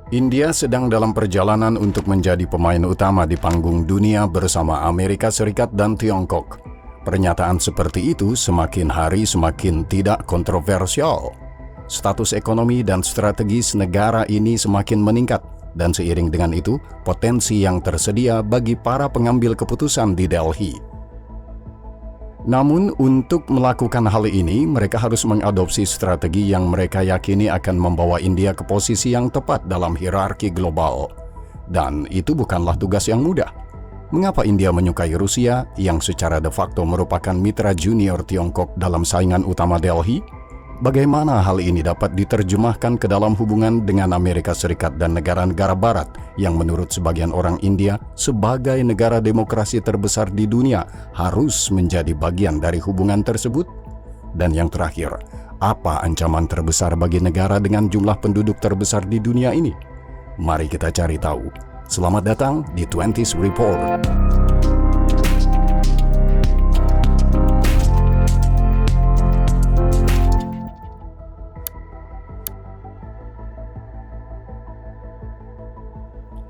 India sedang dalam perjalanan untuk menjadi pemain utama di panggung dunia bersama Amerika Serikat dan Tiongkok. Pernyataan seperti itu semakin hari semakin tidak kontroversial. Status ekonomi dan strategis negara ini semakin meningkat, dan seiring dengan itu, potensi yang tersedia bagi para pengambil keputusan di Delhi. Namun, untuk melakukan hal ini, mereka harus mengadopsi strategi yang mereka yakini akan membawa India ke posisi yang tepat dalam hierarki global. Dan itu bukanlah tugas yang mudah. Mengapa India menyukai Rusia, yang secara de facto merupakan mitra junior Tiongkok dalam saingan utama Delhi? Bagaimana hal ini dapat diterjemahkan ke dalam hubungan dengan Amerika Serikat dan negara-negara Barat yang menurut sebagian orang India sebagai negara demokrasi terbesar di dunia harus menjadi bagian dari hubungan tersebut? Dan yang terakhir, apa ancaman terbesar bagi negara dengan jumlah penduduk terbesar di dunia ini? Mari kita cari tahu. Selamat datang di 20s Report.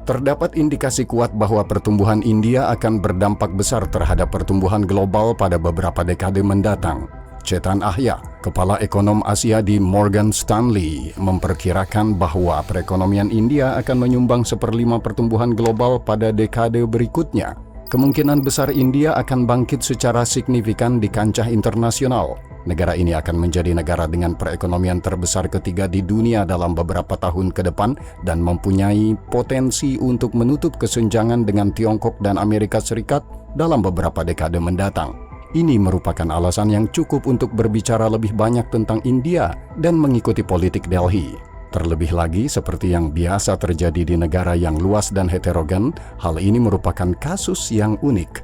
Terdapat indikasi kuat bahwa pertumbuhan India akan berdampak besar terhadap pertumbuhan global pada beberapa dekade mendatang. Chetan Ahya, kepala ekonom Asia di Morgan Stanley, memperkirakan bahwa perekonomian India akan menyumbang 1/5 pertumbuhan global pada dekade berikutnya. Kemungkinan besar India akan bangkit secara signifikan di kancah internasional. Negara ini akan menjadi negara dengan perekonomian terbesar ketiga di dunia dalam beberapa tahun ke depan dan mempunyai potensi untuk menutup kesenjangan dengan Tiongkok dan Amerika Serikat dalam beberapa dekade mendatang. Ini merupakan alasan yang cukup untuk berbicara lebih banyak tentang India dan mengikuti politik Delhi. Terlebih lagi, seperti yang biasa terjadi di negara yang luas dan heterogen, hal ini merupakan kasus yang unik.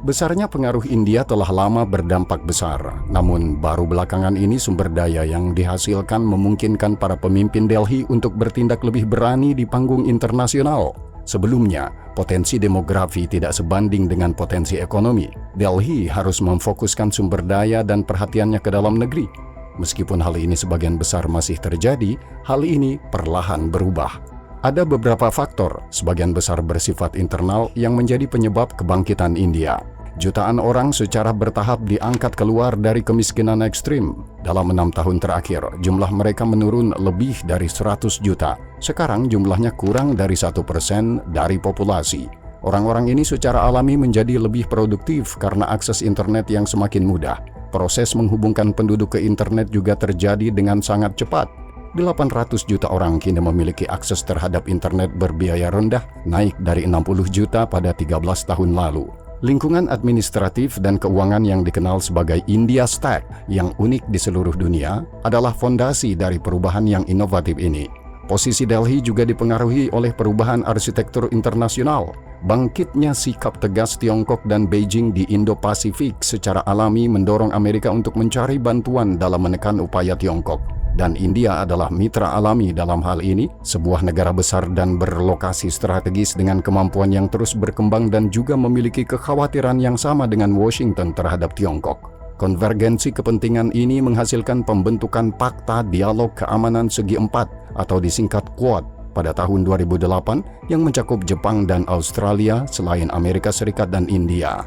Besarnya pengaruh India telah lama berdampak besar, namun baru belakangan ini sumber daya yang dihasilkan memungkinkan para pemimpin Delhi untuk bertindak lebih berani di panggung internasional. Sebelumnya, potensi demografi tidak sebanding dengan potensi ekonomi. Delhi harus memfokuskan sumber daya dan perhatiannya ke dalam negeri. Meskipun hal ini sebagian besar masih terjadi, hal ini perlahan berubah. Ada beberapa faktor, sebagian besar bersifat internal, yang menjadi penyebab kebangkitan India. Jutaan orang secara bertahap diangkat keluar dari kemiskinan ekstrim. Dalam 6 tahun terakhir, jumlah mereka menurun lebih dari 100 juta. Sekarang jumlahnya kurang dari 1% dari populasi. Orang-orang ini secara alami menjadi lebih produktif karena akses internet yang semakin mudah. Proses menghubungkan penduduk ke internet juga terjadi dengan sangat cepat. 800 juta orang kini memiliki akses terhadap internet berbiaya rendah, naik dari 60 juta pada 13 tahun lalu. Lingkungan administratif dan keuangan yang dikenal sebagai India Stack yang unik di seluruh dunia adalah fondasi dari perubahan yang inovatif ini. Posisi Delhi juga dipengaruhi oleh perubahan arsitektur internasional. Bangkitnya sikap tegas Tiongkok dan Beijing di Indo-Pasifik secara alami mendorong Amerika untuk mencari bantuan dalam menekan upaya Tiongkok. Dan India adalah mitra alami dalam hal ini, sebuah negara besar dan berlokasi strategis dengan kemampuan yang terus berkembang dan juga memiliki kekhawatiran yang sama dengan Washington terhadap Tiongkok. Konvergensi kepentingan ini menghasilkan pembentukan Pakta Dialog Keamanan Segi Empat atau disingkat Quad pada tahun 2008 yang mencakup Jepang dan Australia selain Amerika Serikat dan India.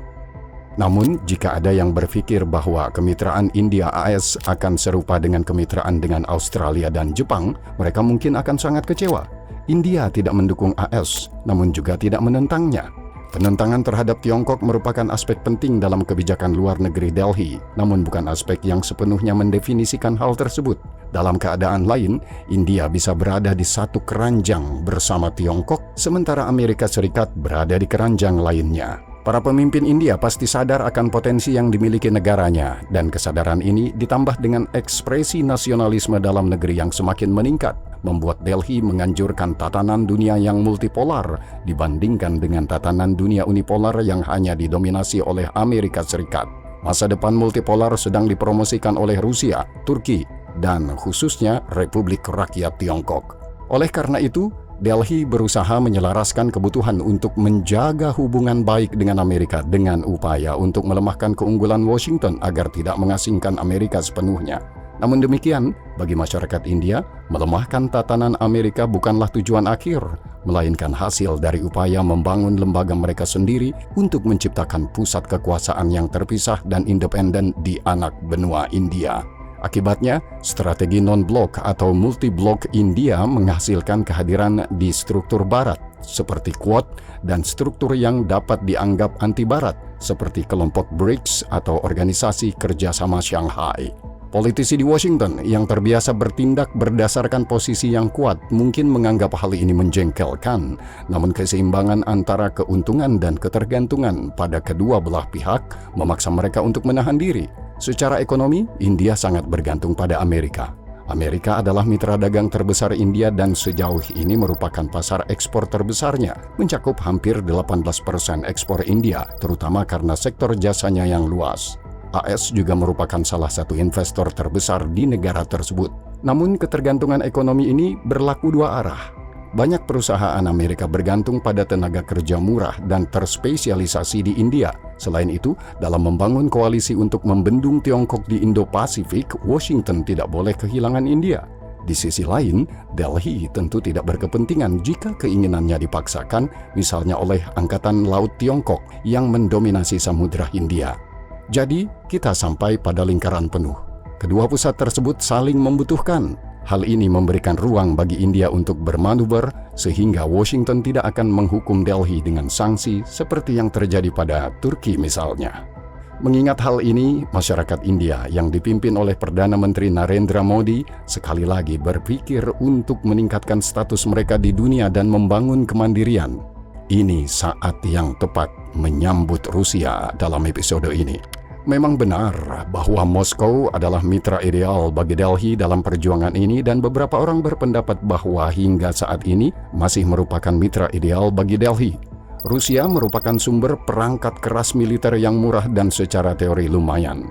Namun, jika ada yang berpikir bahwa kemitraan India-AS akan serupa dengan kemitraan dengan Australia dan Jepang, mereka mungkin akan sangat kecewa. India tidak mendukung AS, namun juga tidak menentangnya. Penentangan terhadap Tiongkok merupakan aspek penting dalam kebijakan luar negeri Delhi, namun bukan aspek yang sepenuhnya mendefinisikan hal tersebut. Dalam keadaan lain, India bisa berada di satu keranjang bersama Tiongkok, sementara Amerika Serikat berada di keranjang lainnya. Para pemimpin India pasti sadar akan potensi yang dimiliki negaranya, dan kesadaran ini ditambah dengan ekspresi nasionalisme dalam negeri yang semakin meningkat, membuat Delhi menganjurkan tatanan dunia yang multipolar dibandingkan dengan tatanan dunia unipolar yang hanya didominasi oleh Amerika Serikat. Masa depan multipolar sedang dipromosikan oleh Rusia, Turki, dan khususnya Republik Rakyat Tiongkok. Oleh karena itu, Delhi berusaha menyelaraskan kebutuhan untuk menjaga hubungan baik dengan Amerika dengan upaya untuk melemahkan keunggulan Washington agar tidak mengasingkan Amerika sepenuhnya. Namun demikian, bagi masyarakat India, melemahkan tatanan Amerika bukanlah tujuan akhir, melainkan hasil dari upaya membangun lembaga mereka sendiri untuk menciptakan pusat kekuasaan yang terpisah dan independen di anak benua India. Akibatnya, strategi non-blok atau multi-blok India menghasilkan kehadiran di struktur Barat, seperti Quad, dan struktur yang dapat dianggap anti-Barat, seperti kelompok BRICS atau Organisasi Kerjasama Shanghai. Politisi di Washington yang terbiasa bertindak berdasarkan posisi yang kuat mungkin menganggap hal ini menjengkelkan, namun keseimbangan antara keuntungan dan ketergantungan pada kedua belah pihak memaksa mereka untuk menahan diri. Secara ekonomi, India sangat bergantung pada Amerika. Amerika adalah mitra dagang terbesar India dan sejauh ini merupakan pasar ekspor terbesarnya, mencakup hampir 18% ekspor India, terutama karena sektor jasanya yang luas. AS juga merupakan salah satu investor terbesar di negara tersebut. Namun ketergantungan ekonomi ini berlaku dua arah. Banyak perusahaan Amerika bergantung pada tenaga kerja murah dan terspesialisasi di India. Selain itu, dalam membangun koalisi untuk membendung Tiongkok di Indo-Pasifik, Washington tidak boleh kehilangan India. Di sisi lain, Delhi tentu tidak berkepentingan jika keinginannya dipaksakan, misalnya oleh Angkatan Laut Tiongkok yang mendominasi Samudra Hindia. Jadi, kita sampai pada lingkaran penuh. Kedua pusat tersebut saling membutuhkan. Hal ini memberikan ruang bagi India untuk bermanuver sehingga Washington tidak akan menghukum Delhi dengan sanksi seperti yang terjadi pada Turki misalnya. Mengingat hal ini, masyarakat India yang dipimpin oleh Perdana Menteri Narendra Modi sekali lagi berpikir untuk meningkatkan status mereka di dunia dan membangun kemandirian. Ini saat yang tepat menyambut Rusia dalam episode ini. Memang benar bahwa Moskow adalah mitra ideal bagi Delhi dalam perjuangan ini dan beberapa orang berpendapat bahwa hingga saat ini masih merupakan mitra ideal bagi Delhi. Rusia merupakan sumber perangkat keras militer yang murah dan secara teori lumayan.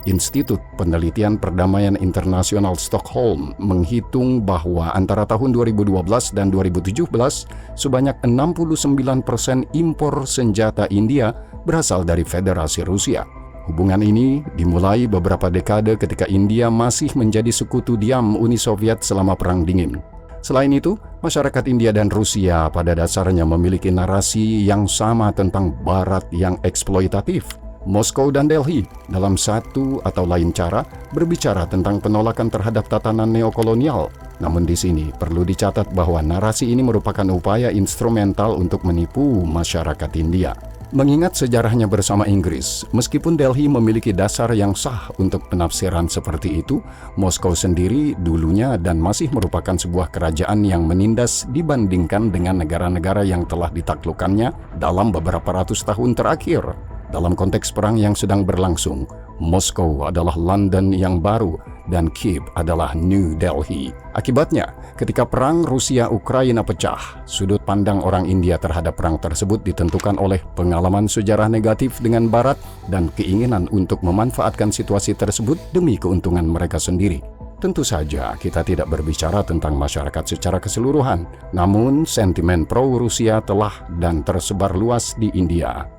Institut Penelitian Perdamaian Internasional Stockholm menghitung bahwa antara tahun 2012 dan 2017 sebanyak 69% impor senjata India berasal dari Federasi Rusia. Hubungan ini dimulai beberapa dekade ketika India masih menjadi sekutu diam Uni Soviet selama Perang Dingin. Selain itu, masyarakat India dan Rusia pada dasarnya memiliki narasi yang sama tentang Barat yang eksploitatif. Moskow dan Delhi dalam satu atau lain cara berbicara tentang penolakan terhadap tatanan neokolonial. Namun di sini perlu dicatat bahwa narasi ini merupakan upaya instrumental untuk menipu masyarakat India. Mengingat sejarahnya bersama Inggris, meskipun Delhi memiliki dasar yang sah untuk penafsiran seperti itu, Moskow sendiri dulunya dan masih merupakan sebuah kerajaan yang menindas dibandingkan dengan negara-negara yang telah ditaklukkannya dalam beberapa ratus tahun terakhir. Dalam konteks perang yang sedang berlangsung, Moskow adalah London yang baru dan Kiev adalah New Delhi. Akibatnya, ketika perang Rusia-Ukraina pecah, sudut pandang orang India terhadap perang tersebut ditentukan oleh pengalaman sejarah negatif dengan Barat dan keinginan untuk memanfaatkan situasi tersebut demi keuntungan mereka sendiri. Tentu saja kita tidak berbicara tentang masyarakat secara keseluruhan, namun sentimen pro-Rusia telah dan tersebar luas di India.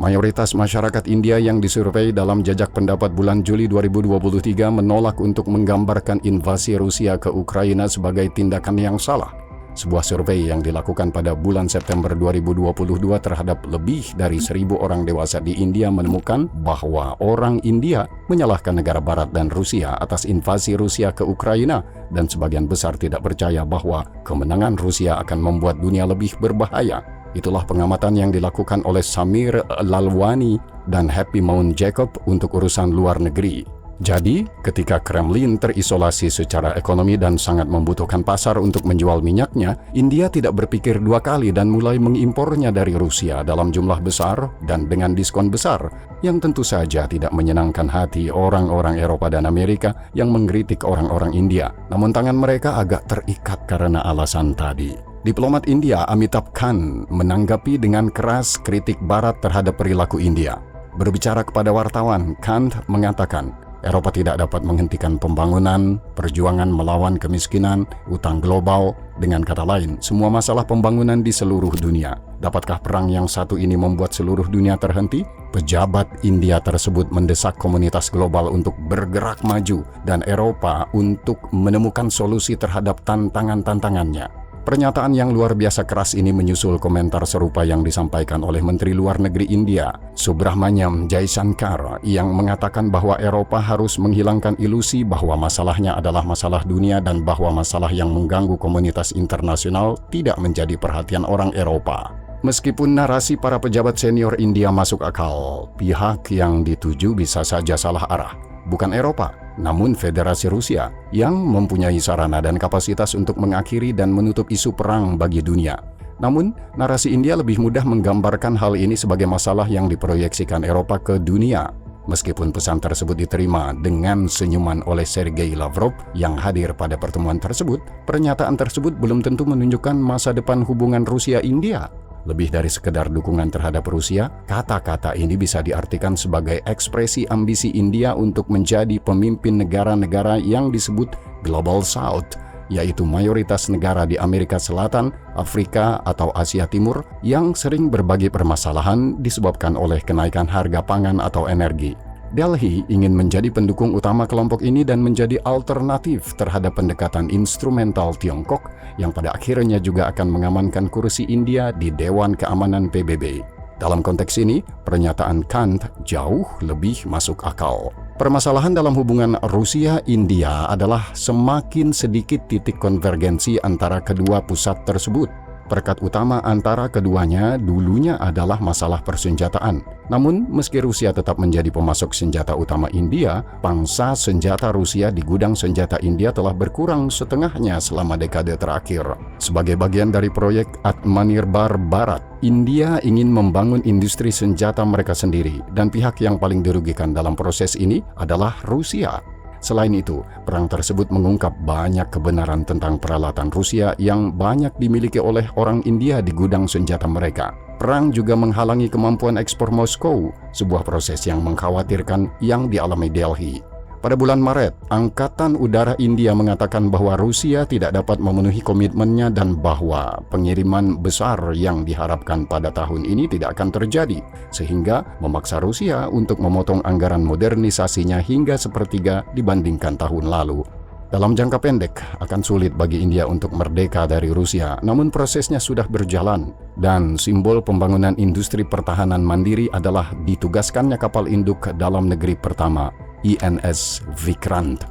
Mayoritas masyarakat India yang disurvei dalam jajak pendapat bulan Juli 2023 menolak untuk menggambarkan invasi Rusia ke Ukraina sebagai tindakan yang salah. Sebuah survei yang dilakukan pada bulan September 2022 terhadap lebih dari 1.000 orang dewasa di India menemukan bahwa orang India menyalahkan negara Barat dan Rusia atas invasi Rusia ke Ukraina dan sebagian besar tidak percaya bahwa kemenangan Rusia akan membuat dunia lebih berbahaya. Itulah pengamatan yang dilakukan oleh Samir Lalwani dan Happy Mount Jacob untuk urusan luar negeri. Jadi, ketika Kremlin terisolasi secara ekonomi dan sangat membutuhkan pasar untuk menjual minyaknya, India tidak berpikir dua kali dan mulai mengimpornya dari Rusia dalam jumlah besar dan dengan diskon besar, yang tentu saja tidak menyenangkan hati orang-orang Eropa dan Amerika yang mengkritik orang-orang India. Namun tangan mereka agak terikat karena alasan tadi. Diplomat India Amitabh Khan menanggapi dengan keras kritik Barat terhadap perilaku India. Berbicara kepada wartawan, Khan mengatakan, Eropa tidak dapat menghentikan pembangunan, perjuangan melawan kemiskinan, utang global. Dengan kata lain, semua masalah pembangunan di seluruh dunia. Dapatkah perang yang satu ini membuat seluruh dunia terhenti? Pejabat India tersebut mendesak komunitas global untuk bergerak maju dan Eropa untuk menemukan solusi terhadap tantangan-tantangannya. Pernyataan yang luar biasa keras ini menyusul komentar serupa yang disampaikan oleh Menteri Luar Negeri India, Subrahmanyam Jaishankar, yang mengatakan bahwa Eropa harus menghilangkan ilusi bahwa masalahnya adalah masalah dunia dan bahwa masalah yang mengganggu komunitas internasional tidak menjadi perhatian orang Eropa. Meskipun narasi para pejabat senior India masuk akal, pihak yang dituju bisa saja salah arah. Bukan Eropa, namun Federasi Rusia yang mempunyai sarana dan kapasitas untuk mengakhiri dan menutup isu perang bagi dunia. Namun, narasi India lebih mudah menggambarkan hal ini sebagai masalah yang diproyeksikan Eropa ke dunia. Meskipun pesan tersebut diterima dengan senyuman oleh Sergei Lavrov yang hadir pada pertemuan tersebut, pernyataan tersebut belum tentu menunjukkan masa depan hubungan Rusia-India. Lebih dari sekedar dukungan terhadap Rusia, kata-kata ini bisa diartikan sebagai ekspresi ambisi India untuk menjadi pemimpin negara-negara yang disebut Global South, yaitu mayoritas negara di Amerika Selatan, Afrika, atau Asia Timur yang sering berbagi permasalahan disebabkan oleh kenaikan harga pangan atau energi. Delhi ingin menjadi pendukung utama kelompok ini dan menjadi alternatif terhadap pendekatan instrumental Tiongkok yang pada akhirnya juga akan mengamankan kursi India di Dewan Keamanan PBB. Dalam konteks ini, pernyataan Kant jauh lebih masuk akal. Permasalahan dalam hubungan Rusia-India adalah semakin sedikit titik konvergensi antara kedua pusat tersebut. Perekat utama antara keduanya dulunya adalah masalah persenjataan. Namun, meski Rusia tetap menjadi pemasok senjata utama India, pangsa senjata Rusia di gudang senjata India telah berkurang setengahnya selama dekade terakhir. Sebagai bagian dari proyek Atmanirbhar Bharat, India ingin membangun industri senjata mereka sendiri, dan pihak yang paling dirugikan dalam proses ini adalah Rusia. Selain itu, perang tersebut mengungkap banyak kebenaran tentang peralatan Rusia yang banyak dimiliki oleh orang India di gudang senjata mereka. Perang juga menghalangi kemampuan ekspor Moskow, sebuah proses yang mengkhawatirkan yang dialami Delhi. Pada bulan Maret, Angkatan Udara India mengatakan bahwa Rusia tidak dapat memenuhi komitmennya dan bahwa pengiriman besar yang diharapkan pada tahun ini tidak akan terjadi, sehingga memaksa Rusia untuk memotong anggaran modernisasinya hingga sepertiga dibandingkan tahun lalu. Dalam jangka pendek, akan sulit bagi India untuk merdeka dari Rusia, namun prosesnya sudah berjalan, dan simbol pembangunan industri pertahanan mandiri adalah ditugaskannya kapal induk dalam negeri pertama, INS Vikrant.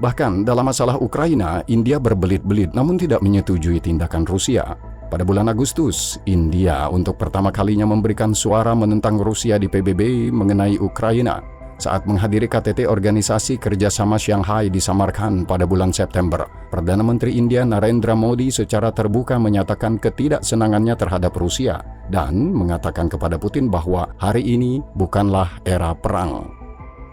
Bahkan dalam masalah Ukraina, India berbelit-belit namun tidak menyetujui tindakan Rusia. Pada bulan Agustus, India untuk pertama kalinya memberikan suara menentang Rusia di PBB mengenai Ukraina. Saat menghadiri KTT Organisasi Kerjasama Shanghai di Samarkand pada bulan September, Perdana Menteri India Narendra Modi secara terbuka menyatakan ketidaksenangannya terhadap Rusia dan mengatakan kepada Putin bahwa hari ini bukanlah era perang.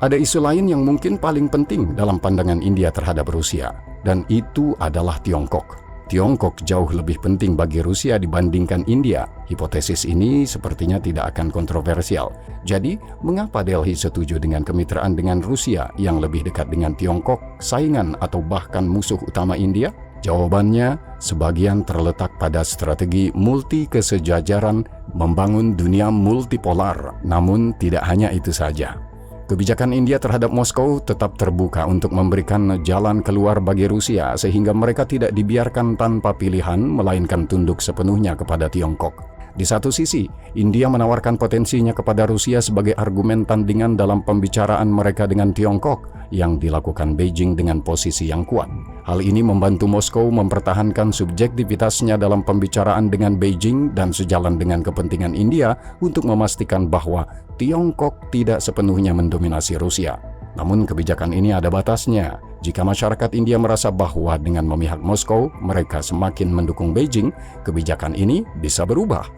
Ada isu lain yang mungkin paling penting dalam pandangan India terhadap Rusia, dan itu adalah Tiongkok. Tiongkok jauh lebih penting bagi Rusia dibandingkan India. Hipotesis ini sepertinya tidak akan kontroversial. Jadi, mengapa Delhi setuju dengan kemitraan dengan Rusia yang lebih dekat dengan Tiongkok, saingan atau bahkan musuh utama India? Jawabannya, sebagian terletak pada strategi multi kesejajaran membangun dunia multipolar. Namun, tidak hanya itu saja. Kebijakan India terhadap Moskow tetap terbuka untuk memberikan jalan keluar bagi Rusia sehingga mereka tidak dibiarkan tanpa pilihan melainkan tunduk sepenuhnya kepada Tiongkok. Di satu sisi, India menawarkan potensinya kepada Rusia sebagai argumen tandingan dalam pembicaraan mereka dengan Tiongkok yang dilakukan Beijing dengan posisi yang kuat. Hal ini membantu Moskow mempertahankan subjektivitasnya dalam pembicaraan dengan Beijing dan sejalan dengan kepentingan India untuk memastikan bahwa Tiongkok tidak sepenuhnya mendominasi Rusia. Namun kebijakan ini ada batasnya. Jika masyarakat India merasa bahwa dengan memihak Moskow, mereka semakin mendukung Beijing, kebijakan ini bisa berubah.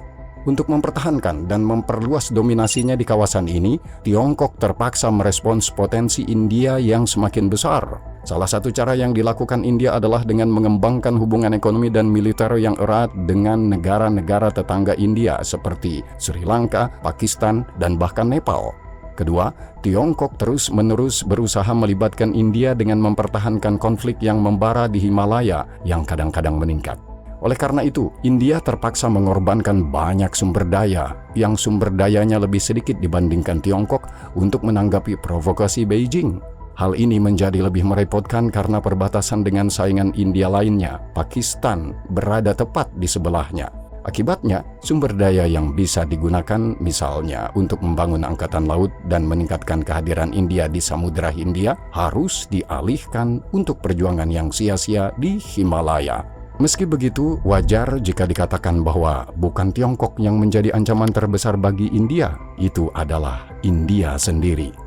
Untuk mempertahankan dan memperluas dominasinya di kawasan ini, Tiongkok terpaksa merespons potensi India yang semakin besar. Salah satu cara yang dilakukan India adalah dengan mengembangkan hubungan ekonomi dan militer yang erat dengan negara-negara tetangga India seperti Sri Lanka, Pakistan, dan bahkan Nepal. Kedua, Tiongkok terus-menerus berusaha melibatkan India dengan mempertahankan konflik yang membara di Himalaya yang kadang-kadang meningkat. Oleh karena itu, India terpaksa mengorbankan banyak sumber daya yang sumber dayanya lebih sedikit dibandingkan Tiongkok untuk menanggapi provokasi Beijing. Hal ini menjadi lebih merepotkan karena perbatasan dengan saingan India lainnya, Pakistan, berada tepat di sebelahnya. Akibatnya, sumber daya yang bisa digunakan misalnya untuk membangun angkatan laut dan meningkatkan kehadiran India di Samudra Hindia harus dialihkan untuk perjuangan yang sia-sia di Himalaya. Meski begitu, wajar jika dikatakan bahwa bukan Tiongkok yang menjadi ancaman terbesar bagi India, itu adalah India sendiri.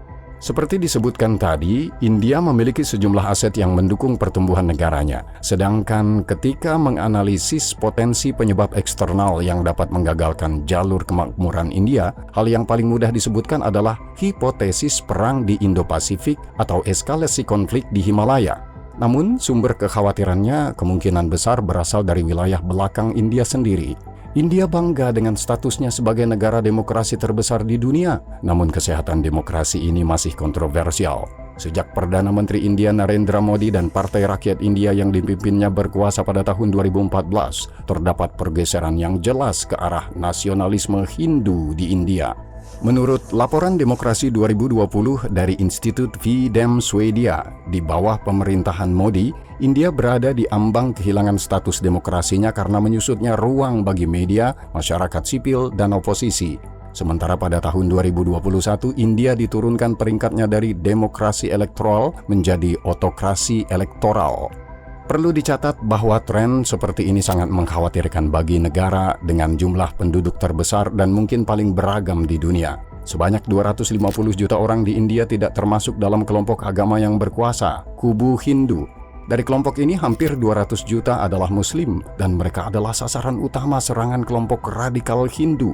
Seperti disebutkan tadi, India memiliki sejumlah aset yang mendukung pertumbuhan negaranya. Sedangkan ketika menganalisis potensi penyebab eksternal yang dapat menggagalkan jalur kemakmuran India, hal yang paling mudah disebutkan adalah hipotesis perang di Indo-Pasifik atau eskalasi konflik di Himalaya. Namun, sumber kekhawatirannya kemungkinan besar berasal dari wilayah belakang India sendiri. India bangga dengan statusnya sebagai negara demokrasi terbesar di dunia, namun kesehatan demokrasi ini masih kontroversial. Sejak Perdana Menteri India Narendra Modi dan Partai Rakyat India yang dipimpinnya berkuasa pada tahun 2014, terdapat pergeseran yang jelas ke arah nasionalisme Hindu di India. Menurut laporan Demokrasi 2020 dari Institut V-Dem Swedia, di bawah pemerintahan Modi, India berada di ambang kehilangan status demokrasinya karena menyusutnya ruang bagi media, masyarakat sipil, dan oposisi. Sementara pada tahun 2021, India diturunkan peringkatnya dari demokrasi elektoral menjadi otokrasi elektoral. Perlu dicatat bahwa tren seperti ini sangat mengkhawatirkan bagi negara dengan jumlah penduduk terbesar dan mungkin paling beragam di dunia. Sebanyak 250 juta orang di India tidak termasuk dalam kelompok agama yang berkuasa, kubu Hindu. Dari kelompok ini hampir 200 juta adalah Muslim dan mereka adalah sasaran utama serangan kelompok radikal Hindu.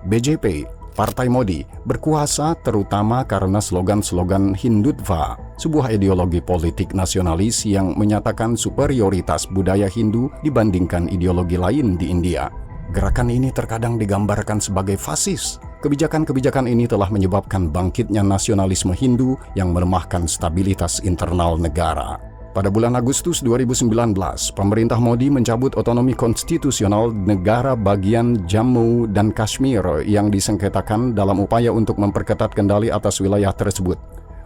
BJP, Partai Modi, berkuasa terutama karena slogan-slogan Hindutva, sebuah ideologi politik nasionalis yang menyatakan superioritas budaya Hindu dibandingkan ideologi lain di India. Gerakan ini terkadang digambarkan sebagai fasis. Kebijakan-kebijakan ini telah menyebabkan bangkitnya nasionalisme Hindu yang melemahkan stabilitas internal negara. Pada bulan Agustus 2019, pemerintah Modi mencabut otonomi konstitusional negara bagian Jammu dan Kashmir yang disengketakan dalam upaya untuk memperketat kendali atas wilayah tersebut.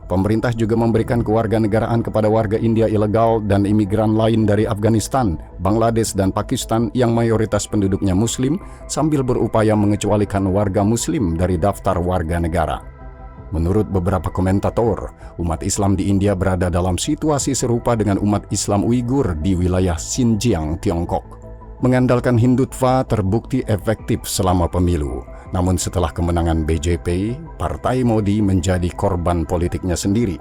Pemerintah juga memberikan kewarganegaraan kepada warga India ilegal dan imigran lain dari Afghanistan, Bangladesh, dan Pakistan yang mayoritas penduduknya Muslim sambil berupaya mengecualikan warga Muslim dari daftar warga negara. Menurut beberapa komentator, umat Islam di India berada dalam situasi serupa dengan umat Islam Uighur di wilayah Xinjiang, Tiongkok. Mengandalkan Hindutva terbukti efektif selama pemilu. Namun setelah kemenangan BJP, Partai Modi menjadi korban politiknya sendiri.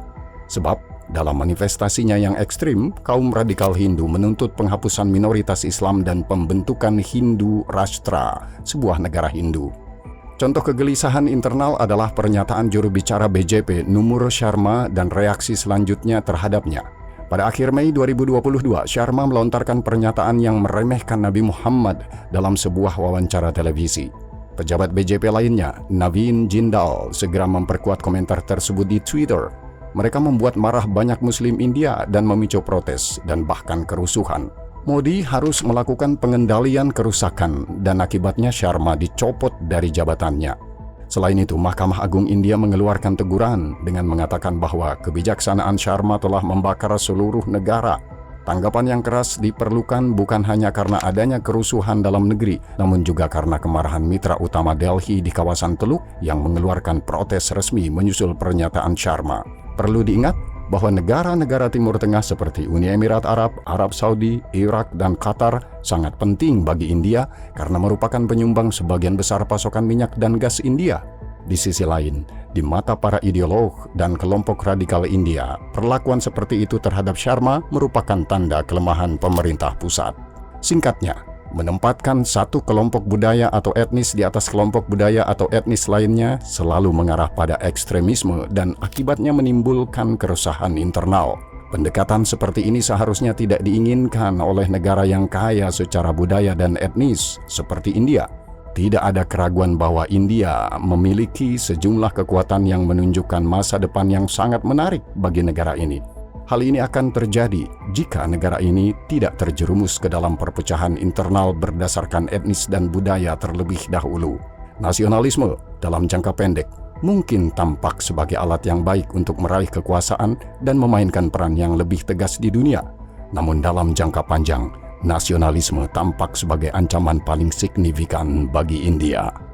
Sebab, dalam manifestasinya yang ekstrim, kaum radikal Hindu menuntut penghapusan minoritas Islam dan pembentukan Hindu Rashtra, sebuah negara Hindu. Contoh kegelisahan internal adalah pernyataan juru bicara BJP Numur Sharma dan reaksi selanjutnya terhadapnya. Pada akhir Mei 2022, Sharma melontarkan pernyataan yang meremehkan Nabi Muhammad dalam sebuah wawancara televisi. Pejabat BJP lainnya, Navin Jindal, segera memperkuat komentar tersebut di Twitter. Mereka membuat marah banyak Muslim India dan memicu protes dan bahkan kerusuhan. Modi harus melakukan pengendalian kerusakan dan akibatnya Sharma dicopot dari jabatannya. Selain itu, Mahkamah Agung India mengeluarkan teguran dengan mengatakan bahwa kebijaksanaan Sharma telah membakar seluruh negara. Tanggapan yang keras diperlukan bukan hanya karena adanya kerusuhan dalam negeri, namun juga karena kemarahan mitra utama Delhi di kawasan Teluk yang mengeluarkan protes resmi menyusul pernyataan Sharma. Perlu diingat bahwa negara-negara Timur Tengah seperti Uni Emirat Arab, Arab Saudi, Irak, dan Qatar sangat penting bagi India karena merupakan penyumbang sebagian besar pasokan minyak dan gas India. Di sisi lain, di mata para ideolog dan kelompok radikal India, perlakuan seperti itu terhadap Sharma merupakan tanda kelemahan pemerintah pusat. Singkatnya, menempatkan satu kelompok budaya atau etnis di atas kelompok budaya atau etnis lainnya selalu mengarah pada ekstremisme dan akibatnya menimbulkan keresahan internal. Pendekatan seperti ini seharusnya tidak diinginkan oleh negara yang kaya secara budaya dan etnis seperti India. Tidak ada keraguan bahwa India memiliki sejumlah kekuatan yang menunjukkan masa depan yang sangat menarik bagi negara ini. Hal ini akan terjadi jika negara ini tidak terjerumus ke dalam perpecahan internal berdasarkan etnis dan budaya terlebih dahulu. Nasionalisme dalam jangka pendek mungkin tampak sebagai alat yang baik untuk meraih kekuasaan dan memainkan peran yang lebih tegas di dunia. Namun dalam jangka panjang, nasionalisme tampak sebagai ancaman paling signifikan bagi India.